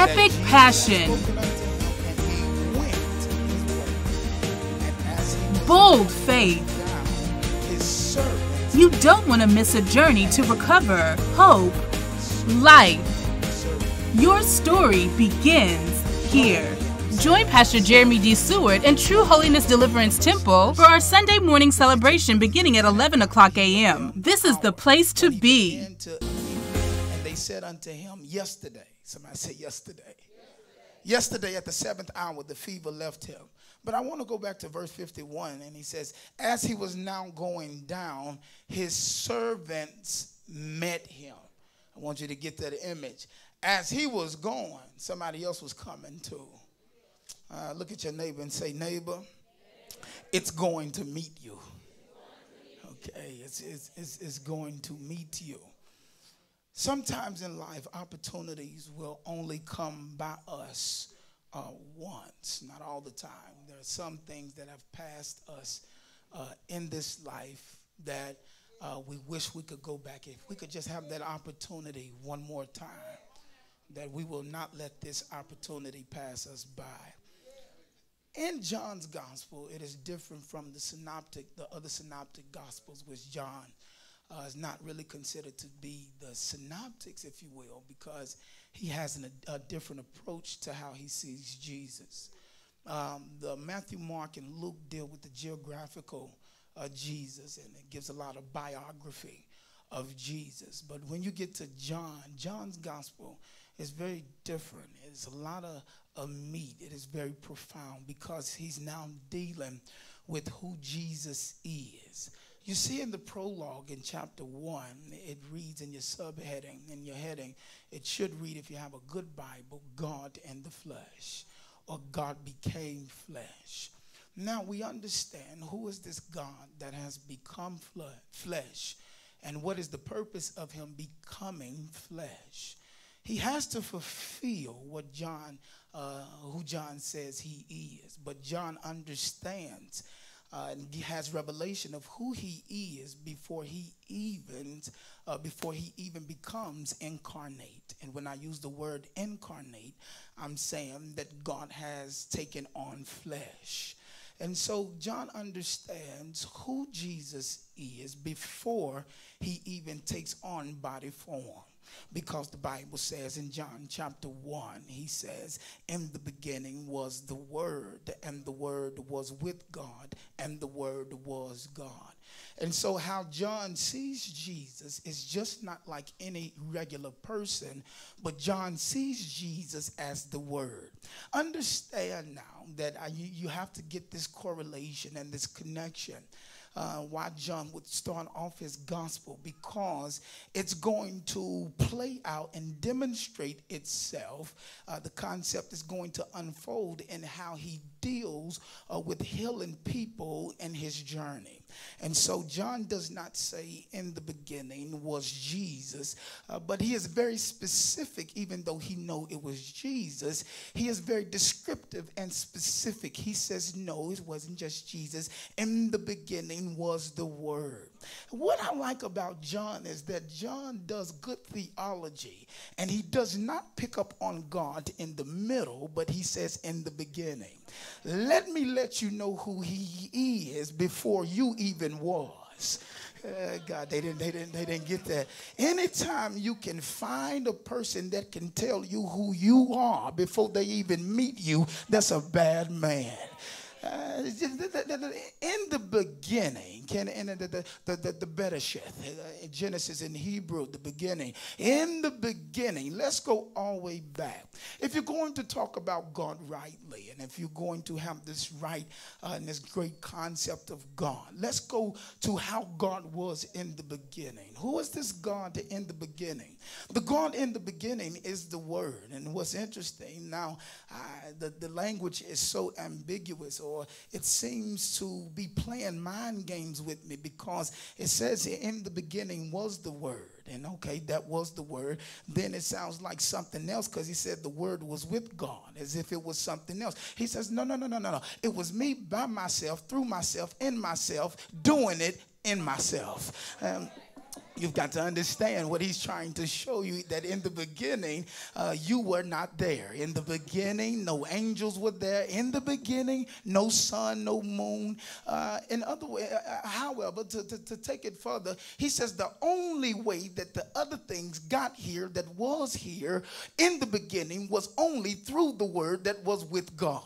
epic passion, bold faith. You don't want to miss a journey to recover hope, life. Your story begins here. Join Pastor Jeremy D. Seward in True Holiness Deliverance Temple for our Sunday morning celebration beginning at 11 o'clock a.m. This is the place to be. And they said unto him yesterday, somebody say yesterday. Yesterday at the 7th hour, the fever left him. But I want to go back to verse 51, and he says, as he was now going down, his servants met him. I want you to get that image. As he was going, somebody else was coming too. Look at your neighbor and say, neighbor, it's going to meet you. Okay, it's going to meet you. Sometimes in life, opportunities will only come by us once, not all the time. There are some things that have passed us in this life that we wish we could go back. If we could just have that opportunity one more time, that we will not let this opportunity pass us by. In John's gospel, it is different from the other synoptic gospels, which John is not really considered to be the synoptics, if you will, because he has a different approach to how he sees Jesus. The Matthew, Mark, and Luke deal with the geographical Jesus, and it gives a lot of biography of Jesus. But when you get to John's gospel is very different. It's a lot of meat. It is very profound because he's now dealing with who Jesus is. You see in the prologue in chapter 1, it reads in your subheading, in your heading, it should read, if you have a good Bible, God and the flesh, or God became flesh. Now we understand who is this God that has become flesh, and what is the purpose of him becoming flesh. He has to fulfill what who John says he is, but John understands and he has revelation of who he is before he even becomes incarnate. And when I use the word incarnate, I'm saying that God has taken on flesh. And so John understands who Jesus is before he even takes on body form. Because the Bible says in John chapter 1, he says, in the beginning was the Word, and the Word was with God, and the Word was God. And so how John sees Jesus is just not like any regular person, but John sees Jesus as the Word. Understand now that you have to get this correlation and this connection. Why John would start off his gospel, because it's going to play out and demonstrate itself. The concept is going to unfold in how he deals with healing people in his journey. And so John does not say in the beginning was Jesus, but he is very specific. Even though he know it was Jesus, he is very descriptive and specific. He says, no, it wasn't just Jesus. In the beginning was the Word. What I like about John is that John does good theology, and he does not pick up on God in the middle, but he says in the beginning. Let me let you know who he is before you even was. God, they didn't get that. Anytime you can find a person that can tell you who you are before they even meet you, that's a bad man. In the beginning, the Bereshith, Genesis in Hebrew, the beginning. In the beginning, let's go all the way back. If you're going to talk about God rightly, and if you're going to have this right and this great concept of God, let's go to how God was in the beginning. Who is this God in the beginning? The God in the beginning is the Word. And what's interesting now, the language is so ambiguous, or it seems to be playing mind games with me, because it says in the beginning was the Word. And okay, that was the Word. Then it sounds like something else, because he said the Word was with God, as if it was something else. He says, no. It was me by myself, through myself, in myself, doing it in myself. You've got to understand what he's trying to show you, that in the beginning, you were not there. In the beginning, no angels were there. In the beginning, no sun, no moon. In other way, however, to take it further, he says the only way that the other things got here that was here in the beginning was only through the word that was with God.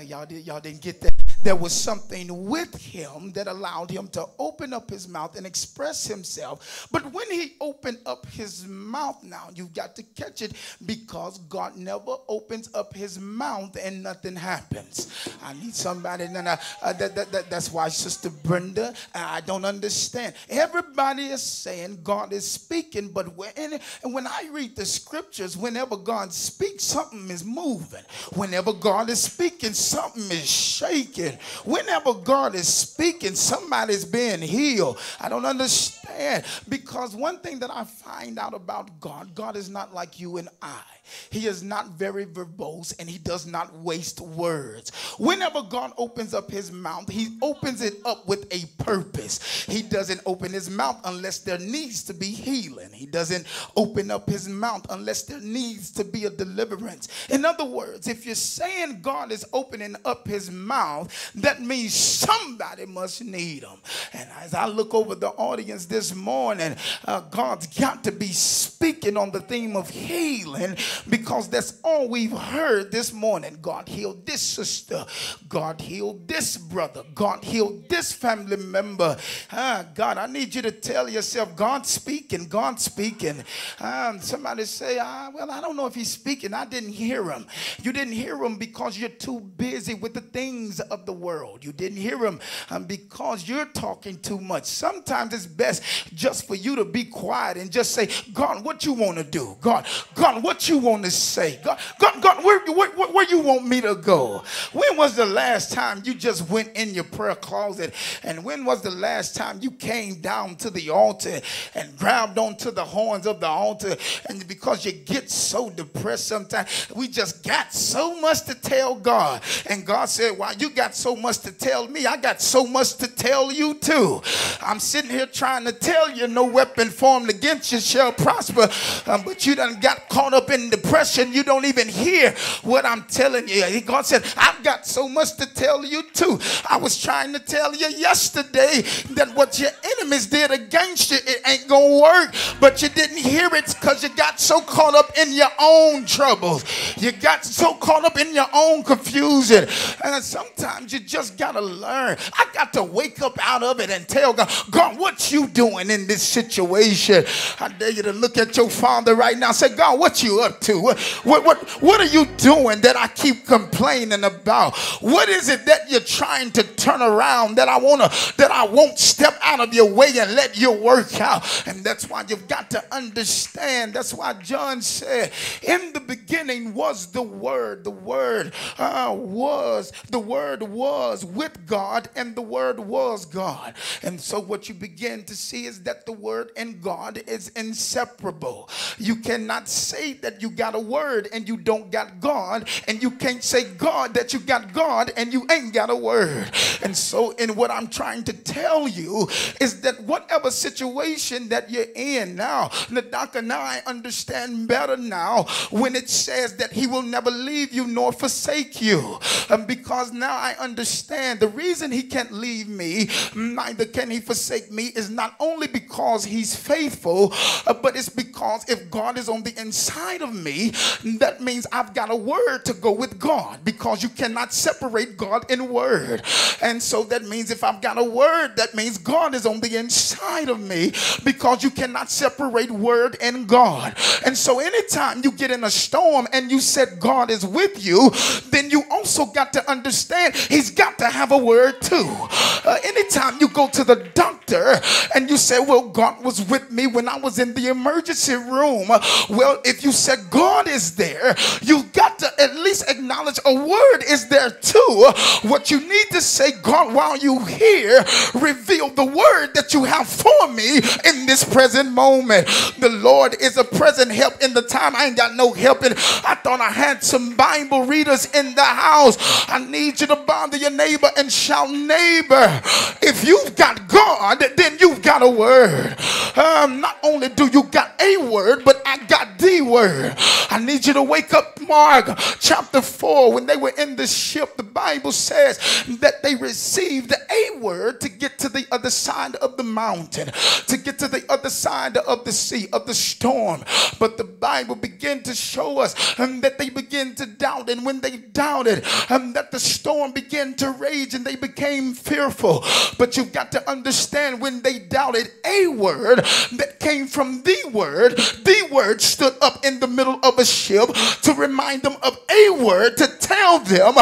Y'all didn't get that. There was something with him that allowed him to open up his mouth and express himself. But when he opened up his mouth, now you've got to catch it, because God never opens up his mouth and nothing happens. I need somebody. That's why, Sister Brenda, I don't understand. Everybody is saying God is speaking, but when I read the scriptures, whenever God speaks, something is moving. Whenever God is speaking, something is shaking. Whenever God is speaking, somebody's being healed. I don't understand, because one thing that I find out about God, God is not like you and I. He is not very verbose, and he does not waste words. Whenever God opens up his mouth, he opens it up with a purpose. He doesn't open his mouth unless there needs to be healing. He doesn't open up his mouth unless there needs to be a deliverance. In other words, if you're saying God is opening up his mouth, that means somebody must need him. And as I look over the audience this morning, God's got to be speaking on the theme of healing, because that's all we've heard this morning. God healed this sister. God healed this brother. God healed this family member. God, I need you to tell yourself, God's speaking. God's speaking. Somebody say, well, I don't know if he's speaking. I didn't hear him. You didn't hear him because you're too busy with the things of the world. You didn't hear him because you're talking too much. Sometimes it's best just for you to be quiet and just say, God, what you want to do? God, what you want to say? God, where you want me to go? When was the last time you just went in your prayer closet? And when was the last time you came down to the altar and grabbed onto the horns of the altar? And because you get so depressed sometimes, we just got so much to tell God. And God said, wow, you got so much to tell me. I got so much to tell you too. I'm sitting here trying to tell you no weapon formed against you shall prosper. But you done got caught up in depression. You don't even hear what I'm telling you. God said, I've got so much to tell you too. I was trying to tell you yesterday that what your enemies did against you, it ain't gonna work. But you didn't hear it because you got so caught up in your own troubles. You got so caught up in your own confusion. And sometimes you just gotta learn. I got to wake up out of it and tell God, God, what you doing in this situation? I dare you to look at your father right now and say, God, what you up to? What are you doing that I keep complaining about? What is it that you're trying to turn around that I won't step out of your way and let you work out? And that's why you've got to understand. That's why John said, in the beginning was the Word. The Word was with God, and the Word was God. And so what you begin to see is that the Word and God is inseparable. You cannot say that you got a word and you don't got God, and you can't say God that you got God and you ain't got a word. And so in what I'm trying to tell you is that whatever situation that you're in now, the doctor, now I understand better now when it says that he will never leave you nor forsake you, because now I understand the reason he can't leave me, neither can he forsake me, is not only because he's faithful, but it's because if God is on the inside of me, that means I've got a word to go with God, because you cannot separate God and word. And so that means if I've got a word, that means God is on the inside of me, because you cannot separate word and God. And so anytime you get in a storm and you said God is with you, then you also got to understand he's got to have a word too. Anytime you go to the doctor and you say, well, God was with me when I was in the emergency room. Well, if you said God is there, you've got to at least acknowledge a word is there too. What you need to say, God, while you here, reveal the word that you have for me in this present moment. The Lord is a present help in the time I ain't got no help in. I thought I had some Bible readers in the house. I need you to bother your neighbor and shout, neighbor, if you've got God, then you've got a word. Not only do you got a word, but I got the word. I need you to wake up. Mark chapter 4, when they were in the ship, the Bible says that they received a word to get to the other side of the mountain, to get to the other side of the sea, of the storm. But the Bible began to show us that they began to doubt, and when they doubted, that the storm began to rage and they became fearful. But you've got to understand, when they doubted, a word that came from the word stood up in the middle of a ship to remind them of a word, to tell them,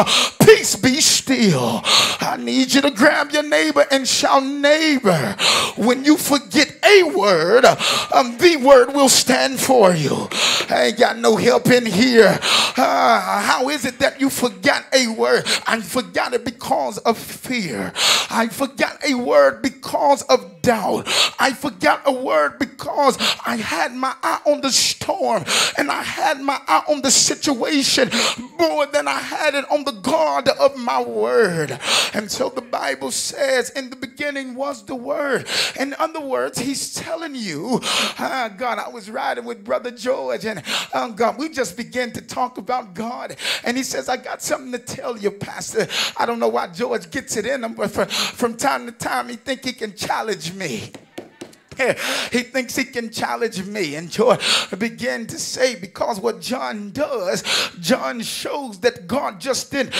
peace be still. I need you to grab your neighbor and shout, neighbor, when you forget a word, the word will stand for you. I ain't got no help in here. How is it that you forgot a word? I forgot it because of fear. I forgot a word because of doubt. I forgot a word because I had my eye on the storm, and I had my eye on the situation more than I had it on the God of my word. And so the Bible says, in the beginning was the word. In other words, he's telling you, God, I was riding with Brother George, and God, we just began to talk about God. And he says, I got something to tell you, Pastor. I don't know why George gets it in him, but from time to time he thinks he can challenge me. He thinks he can challenge me. And George began to say, because what John does, John shows that God just didn't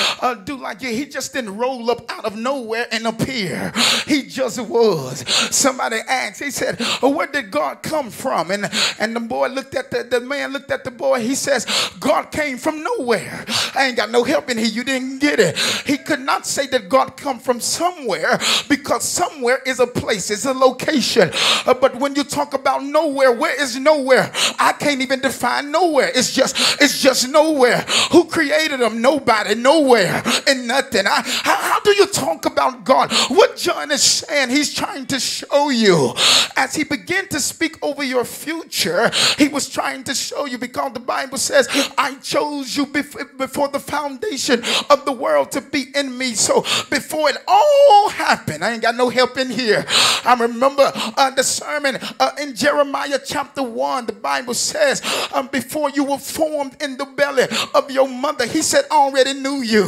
do like you. He just didn't roll up out of nowhere and appear. He just was. Somebody asked, he said, where did God come from? And the boy looked at the man looked at the boy. He says, God came from nowhere. I ain't got no help in here. You didn't get it. He could not say that God come from somewhere, because somewhere is a place, it's a location. But when you talk about nowhere, where is nowhere? I can't even define nowhere. It's just nowhere. Who created them? Nobody, nowhere, and nothing. How do you talk about God? What John is saying, he's trying to show you, as he began to speak over your future, he was trying to show you, because the Bible says, I chose you before the foundation of the world to be in me. So before it all happened, I ain't got no help in here. I remember the sermon in Jeremiah chapter 1. The Bible says, before you were formed in the belly of your mother, he said, I already knew you.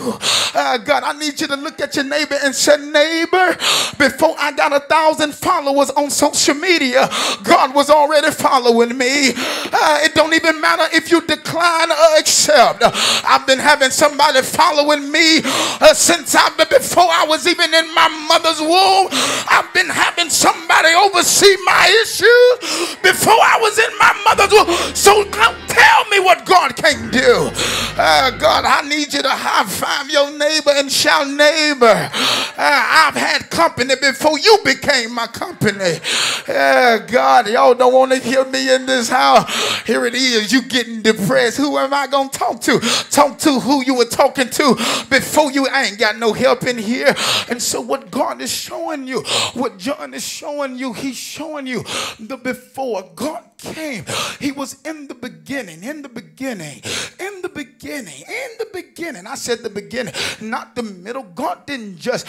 God, I need you to look at your neighbor and say, neighbor, before I got 1,000 followers on social media, God was already following me. It don't even matter if you decline or accept. I've been having somebody following me since before I was even in my mother's womb. I've been having somebody oversee my issues before I was in my mother's womb. So don't tell me what God can't do. God, I need you to high five your neighbor and shout, neighbor, I've had company before you became my company. God, y'all don't want to hear me in this house. Here it is, you getting depressed. Who am I going to talk to? Talk to who you were talking to before you. I ain't got no help in here. And so what God is showing you, what John is showing you, he's showing you the before. God came. He was in the beginning, in the beginning, in the beginning, in the beginning. I said the beginning, not the middle. God didn't just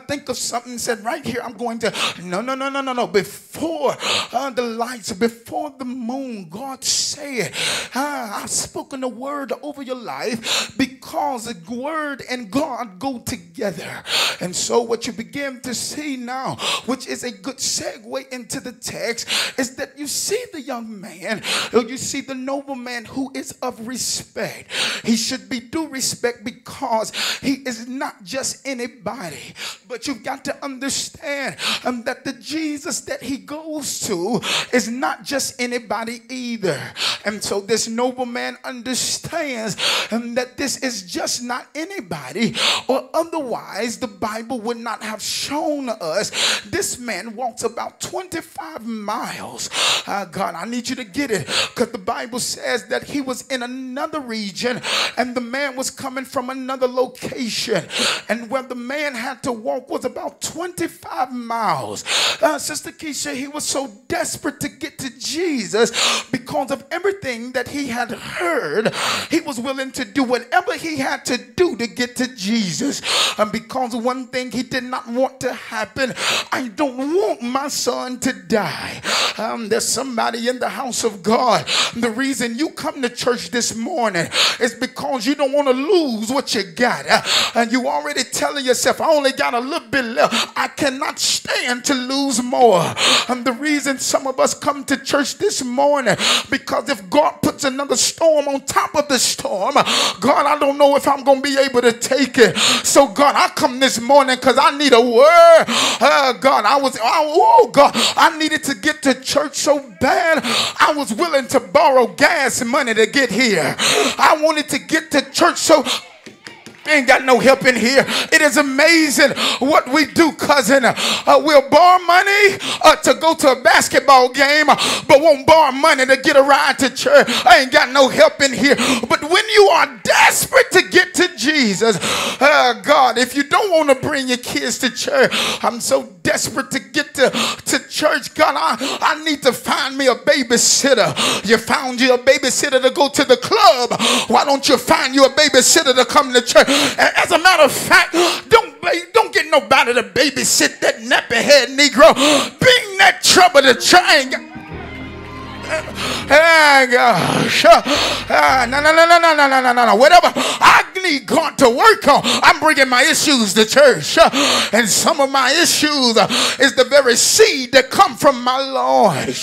think of something and said, right here, I'm going to, no. Before the lights, before the moon, God said, I've spoken a word over your life, because the word and God go together. And so what you begin to see now, which is a good segue into the text, is that you see the young man, you see the nobleman who is of respect. He should be due respect, because he is not just anybody. But you've got to understand that the Jesus that he goes to is not just anybody either. And so this nobleman understands that this is just not anybody, or otherwise the Bible would not have shown us. This man walks about 25 miles. God, I need you to get it, because the Bible says that he was in another region and the man was coming from another location, and where the man had to walk was about 25 miles. Sister Keisha, he was so desperate to get to Jesus because of everything everything that he had heard, he was willing to do whatever he had to do to get to Jesus. And because one thing he did not want to happen, I don't want my son to die. There's somebody in the house of God. The reason you come to church this morning is because you don't want to lose what you got. And you already telling yourself, I only got a little bit left. I cannot stand to lose more. And the reason some of us come to church this morning, because if God puts another storm on top of the storm, God, I don't know if I'm going to be able to take it. So God, I come this morning because I need a word. God, I needed to get to church so bad. I was willing to borrow gas money to get here. I wanted to get to church so ain't got no help in here. It is amazing what we do, cousin. We'll borrow money to go to a basketball game, but won't borrow money to get a ride to church. I ain't got no help in here. But when you are desperate to get to Jesus, God, if you don't want to bring your kids to church, I'm so desperate to get to church. God, I need to find me a babysitter. You found you a babysitter to go to the club. Why don't you find you a babysitter to come to church? As a matter of fact, don't get nobody to babysit that nappy head Negro. Bring that trouble to church. Gosh. No. Whatever I need God to work on, I'm bringing my issues to church. And some of my issues is the very seed that come from my Lord.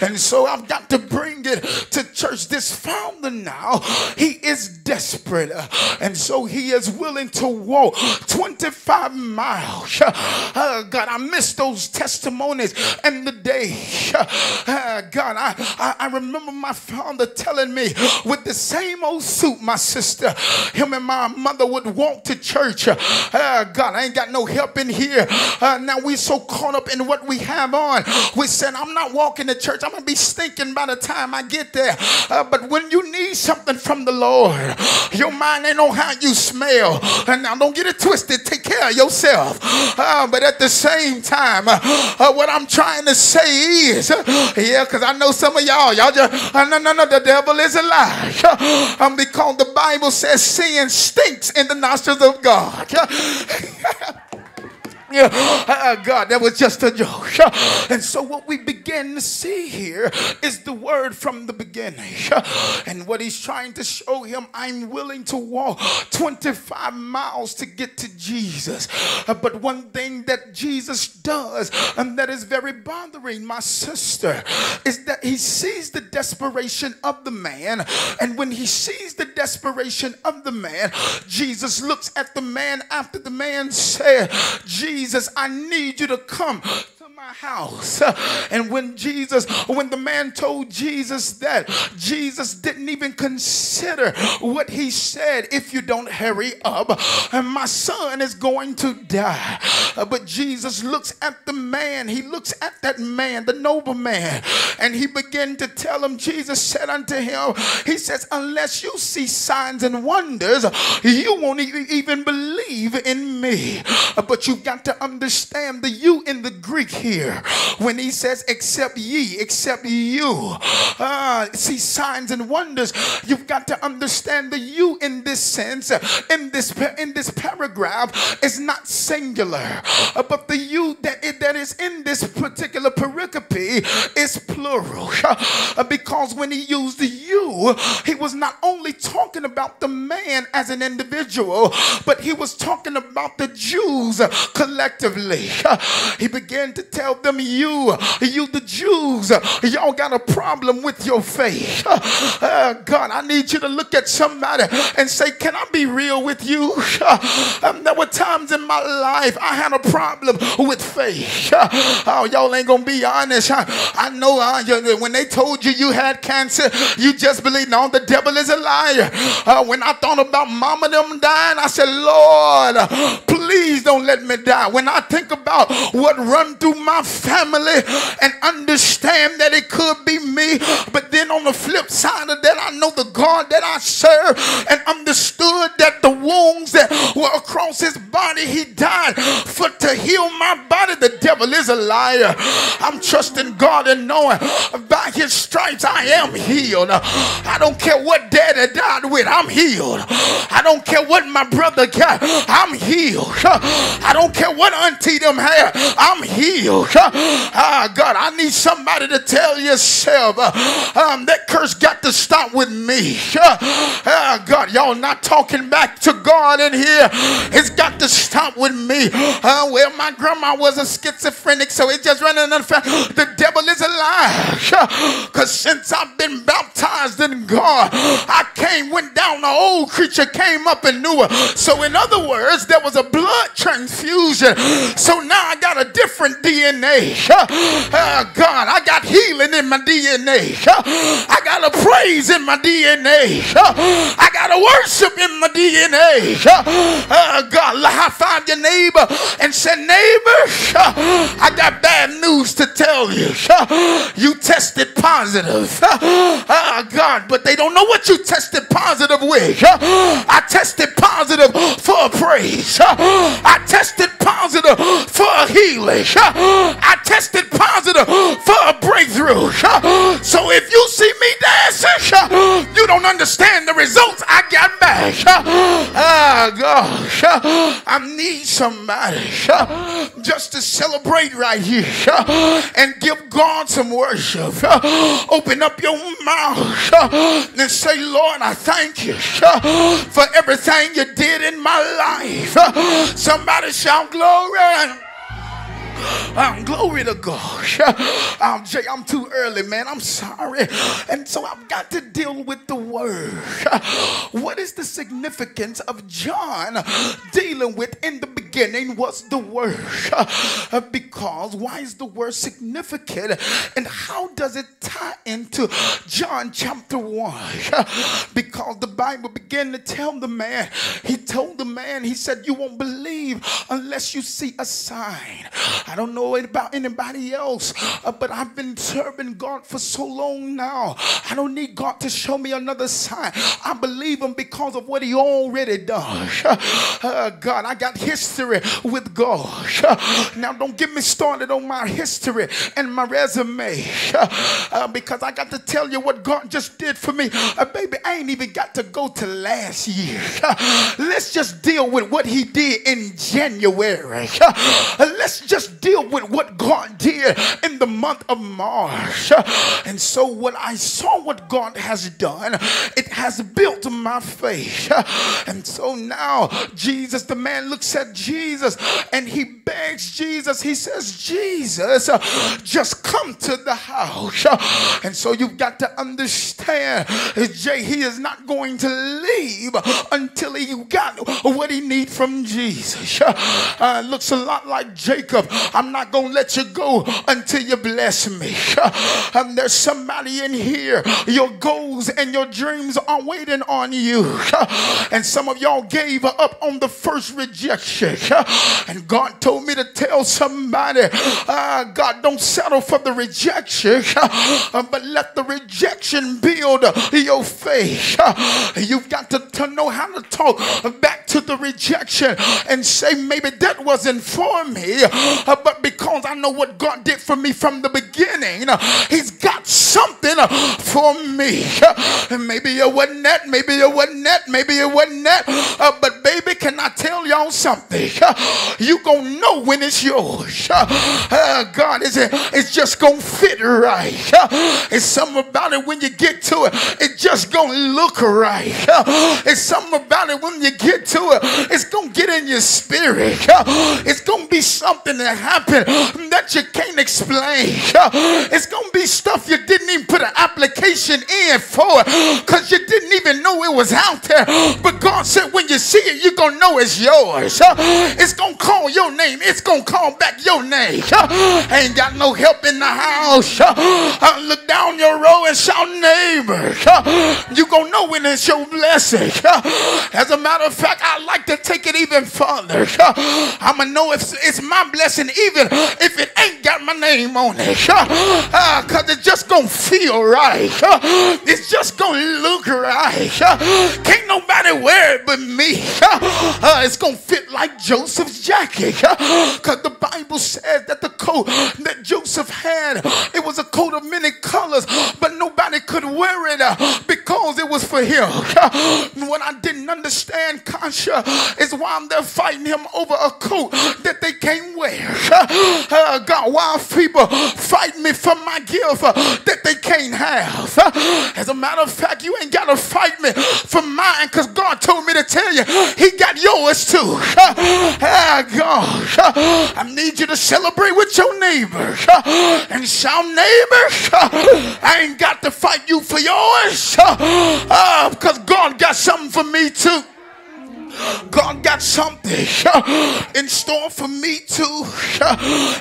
And so I've got to bring it to church. This founder now, he is desperate. And so he is willing to walk 25 miles. God, I miss those testimonies and the day. God, I remember my father telling me with the same old suit, my sister, him and my mother would walk to church. God, I ain't got no help in here. Now we so caught up in what we have on. We said, I'm not walking to church. I'm going to be stinking by the time I get there. But when you need something from the Lord, your mind ain't on how you smell. And now don't get it twisted. Take care of yourself. But at the same time, what I'm trying to say is, because I know some of y'all just, no, the devil is a lie. Because the Bible says sin stinks in the nostrils of God. God, that was just a joke. And so what we begin to see here is the word from the beginning. And what he's trying to show him, I'm willing to walk 25 miles to get to Jesus. But one thing that Jesus does, and that is very bothering my sister, is that he sees the desperation of the man. And when he sees the desperation of the man, Jesus looks at the man after the man said, Jesus, I need you to come to my house. And when the man told Jesus that, Jesus didn't even consider what he said. If you don't hurry up, and my son is going to die. But Jesus looks at the man. He looks at that man, the noble man, and he began to tell him, Jesus said unto him, he says, unless you see signs and wonders, you won't even believe in me. But you've got to understand the you in the Greek here. When he says, except ye, except you see signs and wonders, you've got to understand the you in this sense. In this paragraph is not singular, but the you that is in this particular pericope is plural. Because when he used the you, he was not only talking about the man as an individual, but he was talking about the Jews collectively. He began to tell them, you the Jews, y'all got a problem with your faith. God, I need you to look at somebody and say, can I be real with you? There were times in my life I had a problem with faith. Y'all ain't gonna be honest. I know when they told you you had cancer, you just believed, no, the devil is a liar. When I thought about mama them dying, I said, Lord, please don't let me die. When I think about what run through my family and understand that it could be me, but then on the flip side of that, I know the God that I serve and understood that the wounds that were across his body, he died for to heal my body. The devil is a liar. I'm trusting God and knowing by his stripes I am healed. I don't care what daddy died with, I'm healed. I don't care what my brother got, I'm healed. I don't care what auntie them had, I'm healed. God, I need somebody to tell yourself that curse got to stop with me. God, y'all not talking back to God in here. It's got to stop with me. Well, my grandma was a schizophrenic, so it just running on the devil is a lie. Because since I've been baptized in God, I went down, the old creature came up and knew her. So in other words, there was a blood transfusion. So now I got a different DNA. God, I got healing in my DNA. I got a praise in my DNA. I got a worship in my DNA. God, high five your neighbor and say, neighbor, I got bad news to tell you. You tested positive. God, but they don't know what you tested positive with. I tested positive for a praise. I tested positive for a healing. I tested positive for a breakthrough. So if you see me dancing, you don't understand the results I got back. God, I need somebody just to celebrate right here and give God some worship. Open up your mouth and say, Lord, I thank you for everything you did in my life. Somebody shout glory. Glory to God. Jay, I'm too early, man. I'm sorry. And so I've got to deal with the word. What is the significance of John dealing with in the beginning was the word? Because why is the word significant? And how does it tie into John chapter 1? Because the Bible began to tell the man, he told the man, he said, you won't believe unless you see a sign. I don't know about anybody else, but I've been serving God for so long now. I don't need God to show me another sign. I believe him because of what he already done. God, I got history with God. Now don't get me started on my history and my resume, because I got to tell you what God just did for me. Baby, I ain't even got to go to last year. Let's just deal with what he did in January. Let's just deal with what God did in the month of March. And so what I saw what God has done, it has built my faith. And so now Jesus, the man looks at Jesus and he begs Jesus. He says, Jesus, just come to the house. And so you've got to understand, Jay, he is not going to leave until he got what he needs from Jesus. Looks a lot like Jacob. I'm not going to let you go until you bless me. There's somebody in here, your goals and your dreams are waiting on you. And some of y'all gave up on the first rejection. And God told me to tell somebody, God, don't settle for the rejection, but let the rejection build your faith. You've got to know how to talk back to the rejection and say, maybe that wasn't for me, but because I know what God did for me from the beginning, he's got something for me. And maybe it wasn't that, maybe it wasn't that, maybe it wasn't that, but baby, can I tell y'all something? You gonna know when it's yours. God, it's just gonna fit right. It's something about it when you get to it, it's just gonna look right. It's something about it when you get to it, it's gonna get in your spirit. It's gonna be something that happened that you can't explain. It's gonna be stuff you didn't even put an application in for, because you didn't even know it was out there. But God said when you see it, you're gonna know it's yours. It's going to call your name. It's going to call back your name. Ain't got no help in the house. Look down your row and shout, neighbor. You going to know when it's your blessing. As a matter of fact, I like to take it even further. I'm going to know if it's my blessing even if it ain't got my name on it. Because it's just going to feel right. It's just going to look right. Can't nobody wear it but me. It's going to fit like Joseph's jacket. Because the Bible says that the coat that Joseph had, it was a coat of many colors, but nobody could wear it because it was for him. What I didn't understand, Kasha, is why they're fighting him over a coat that they can't wear. God, why people fight me for my gift that they can't have? As a matter of fact, you ain't got to fight me for mine, because God told me to tell you he got yours too. God, I need you to celebrate with your neighbor and shout, neighbor, I ain't got to fight you for yours, because God got something for me too. God got something in store for me too.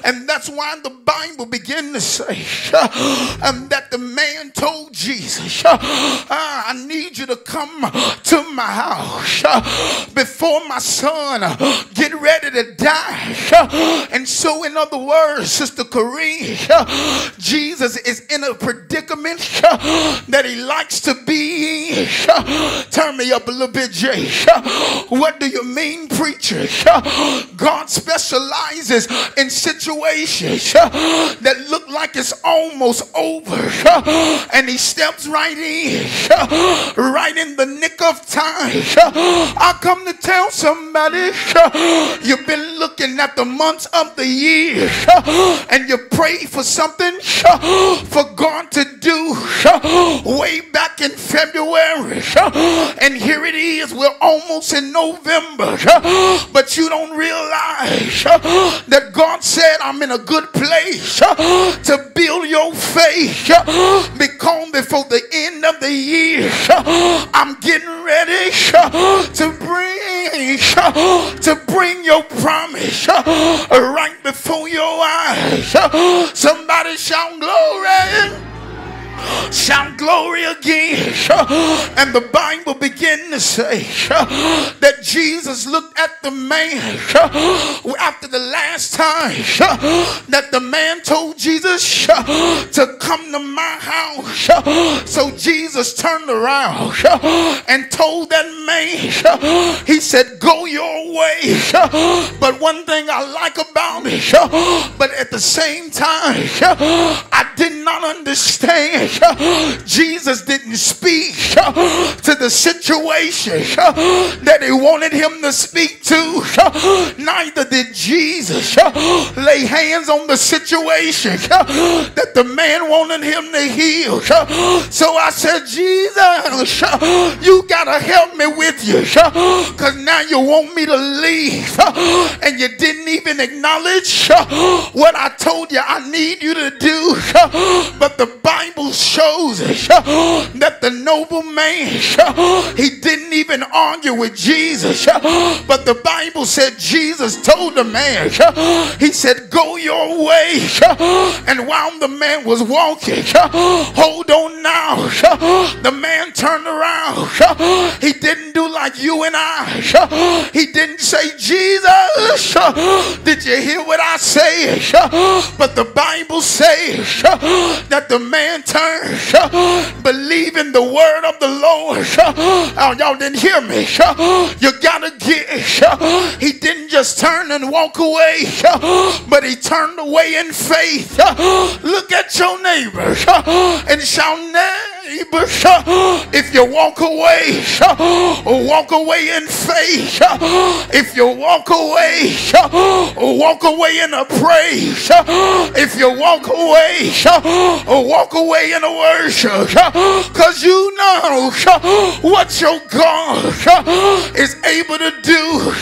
And that's why the Bible begins to say that the man told Jesus, I need you to come to my house before my son get ready to die. And so in other words, Sister Corrine, Jesus is in a predicament that he likes to be in. Turn me up a little bit, Jay. What do you mean, preacher? God specializes in situations that look like it's almost over, and he steps right in the nick of time. I come to tell somebody, you've been looking at the months of the year and you pray for something for God to do way back in February, and here it is, we're almost in November, but you don't realize that God said, I'm in a good place to build your faith, because before the end of the year, I'm getting ready to bring your promise right before your eyes. Somebody shout glory. Shout glory again. And the Bible begins to say that Jesus looked at the man after the last time that the man told Jesus to come to my house. So Jesus turned around and told that man, he said, go your way. But one thing I like about it, but at the same time, I did not understand. Jesus didn't speak to the situation that he wanted him to speak to. Neither did Jesus lay hands on the situation that the man wanted him to heal. So I said, Jesus, you gotta help me with you, because now you want me to leave and you didn't even acknowledge what I told you I need you to do. But the Bible shows us that the noble man, he didn't even argue with Jesus, but the Bible said Jesus told the man, he said, go your way. And while the man was walking, hold on now, the man turned around. He didn't do like you and I. He didn't say, Jesus, did you hear what I said? But the Bible says that the man turned, believing the word of the Lord. Oh, y'all didn't hear me. You gotta get, he didn't just turn and walk away, but he turned away in faith. Look at your neighbor and shout, neighbor, if you walk away in faith. If you walk away in a praise. If you walk away in a worship, because you know now what your God is able to do.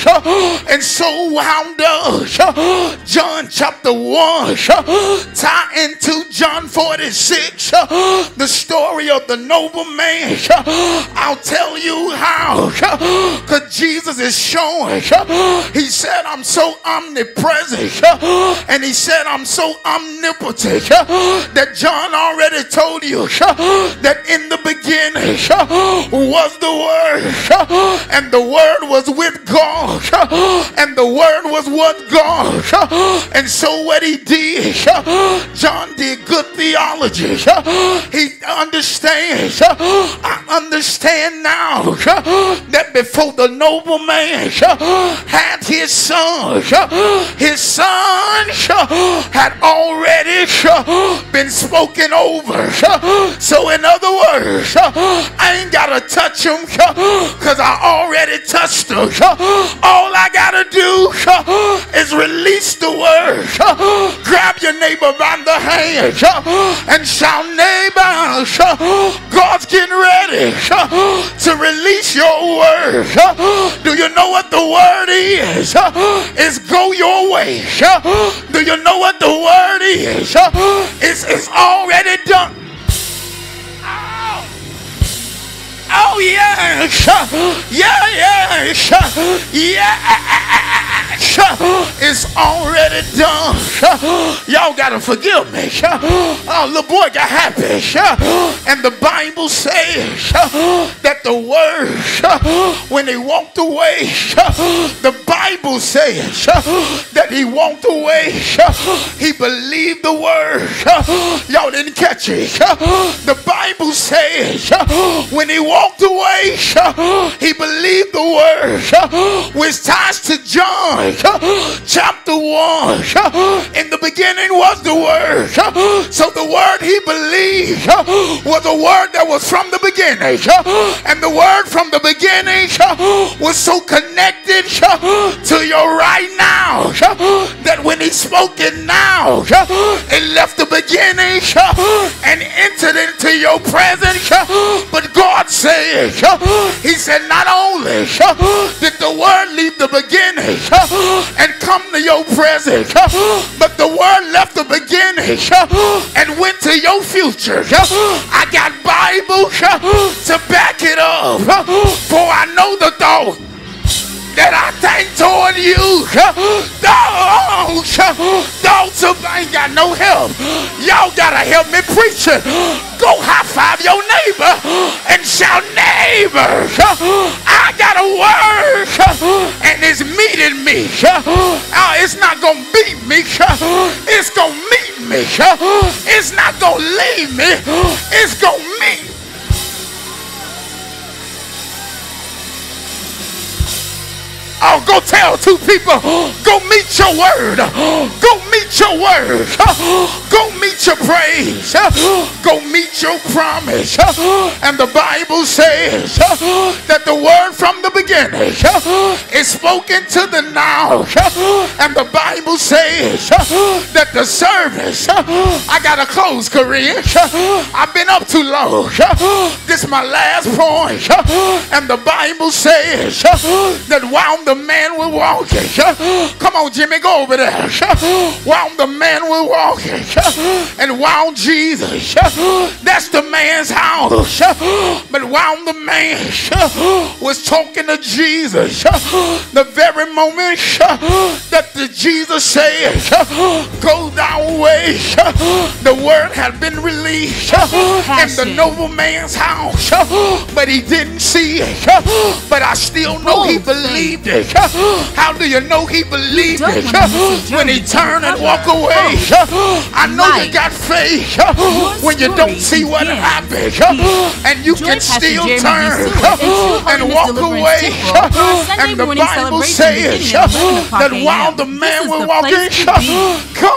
And so wound up John chapter 1 tie into John 46 the story of the nobleman. I'll tell you how, because Jesus is showing. He said, I'm so omnipresent, and he said, I'm so omnipotent, that John already told you that in the beginning was the Word, and the Word was with God, and the Word was what God. And so what he did, John did good theology. He understands. I understand now that before the nobleman had his son had already been spoken over. So in other words, I ain't gotta touch him because I already touched him. All I gotta do is release the word. Grab your neighbor by the hand and shout, neighbor, God's getting ready to release your word. Do you know what the word is? It's go your way. Do you know what the word is? It's already done. Oh yes, yes, it's already done. Y'all gotta forgive me. Oh, little boy got happy. And the Bible says that the word, when he walked away, the Bible says that he walked away. He believed the word. Y'all didn't catch it. The Bible says when he walked away, he believed the word, which ties to John chapter 1. In the beginning was the word. So the word he believed was a word that was from the beginning. And the word from the beginning was so connected to your right now that when he spoke it now, it left the beginning and entered into your present. But God said, he said, not only did the word leave the beginning and come to your present, but the word left the beginning and went to your future. I got Bible to back it up. For I know the thought that I think toward you. Thoughts of I ain't got no help. Y'all gotta help me preach it. Go high five your neighbor and shout, neighbor, I got a word and it's meeting me. It's not gonna beat me. It's gonna meet me. It's not gonna leave me. It's gonna meet me. Oh, go tell two people, go meet your word. Go meet your word. Go meet your praise. Go meet your promise. And the Bible says that the word from the beginning is spoken to the now. And the Bible says that the service, I gotta close, Korean. I've been up too long. This is my last point. And the Bible says that while the man was walking, come on Jimmy, go over there. While the man was walking, and while Jesus, that's the man's house, but while the man was talking to Jesus, the very moment that the Jesus said, go thy way, the word had been released in the nobleman's house, but he didn't see it, but I still know he believed it. How do you know he believed it? When he turned and walked away. I know you got faith when you don't see what happened, and you can still turn and walk away. And the Bible says that while the man was walking, come